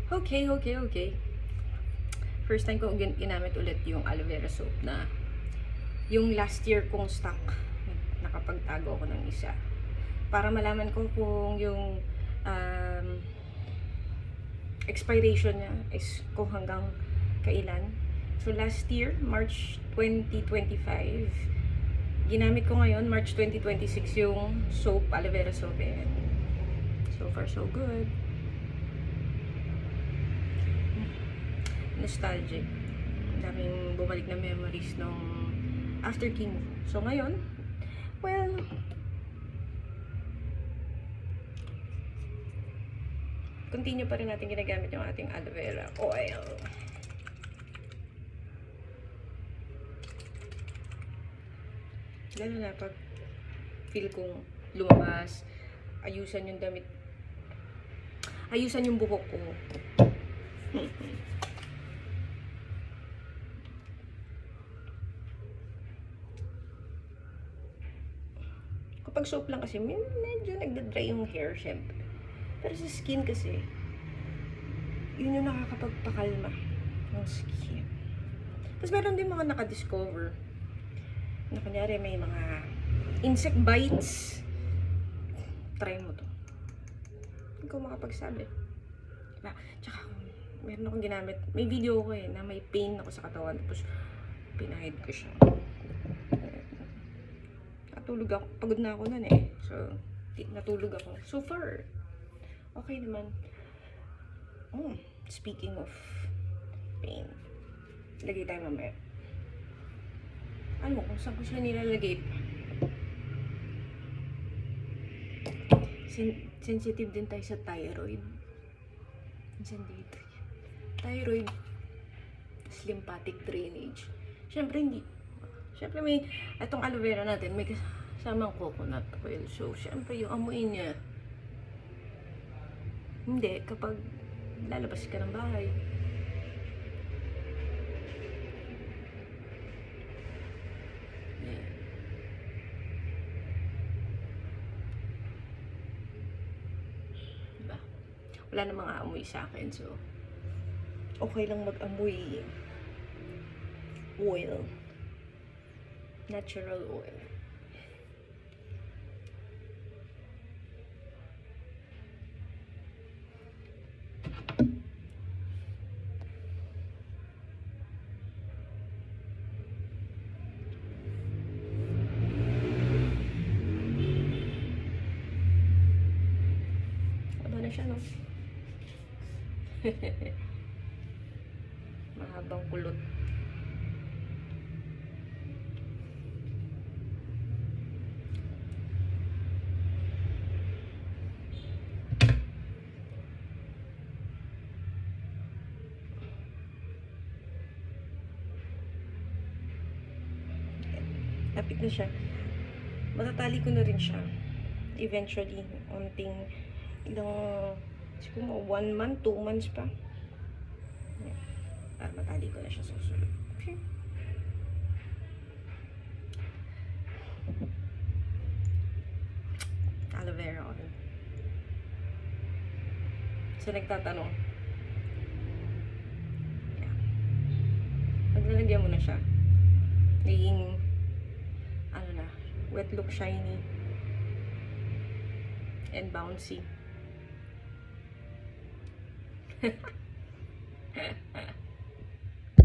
Okay. First time ko ginamit ulit yung aloe vera soap na yung last year kong stock. Nakapagtago ako ng isa. Para malaman ko kung yung expiration niya is kung hanggang kailan. So last year, March 2025, ginamit ko ngayon, March 2026, yung soap, aloe vera soap. And so far, so good. Nostalgic. Daming bumalik na memories nung after chemo. So ngayon, well, continue pa rin natin ginagamit yung ating aloe vera oil. Lalo na pag feel kong lumabas, ayusan yung damit, ayusan yung buhok ko. Kapag soap lang kasi, medyo nagda-dry yung hair, syempre. Pero sa skin kasi, yun yung nakakapagpakalma ng skin. Tapos meron din mga nakadiscover na kunyari may mga insect bites. Try mo to. Hindi ko makapagsabi. Diba? Tsaka, meron akong ginamit. May video ko na may pain ako sa katawan. Tapos, pinahid ko siya. Natulog ako. Pagod na ako nun So, natulog ako. So far, okay naman. Speaking of pain, lagay tayo mamaya. Ano, kung saan ko siya nilalagay. Sensitive din tayo sa thyroid. Minsan dito. Thyroid. Lymphatic drainage. Siyempre, hindi. Siyempre, may, itong aloe vera natin, may kasamang coconut oil. So, siyempre, yung amoy niya, hindi, kapag lalabas ka ng bahay. Yan. Diba? Wala na mga amoy sa akin, so, okay lang mag-amoy oil. Natural oil. Ano na siya, no? Mahabang kulot. Lapit na siya. Matatali ko na rin siya. Eventually, unting ilang, siguro 1 month, 2 months pa. Yan. Para matali ko na siya susunod. Okay. Aloe vera oil. So, nagtatanong. Yan. Pag nalagyan mo na siya, naging wet look shiny and bouncy.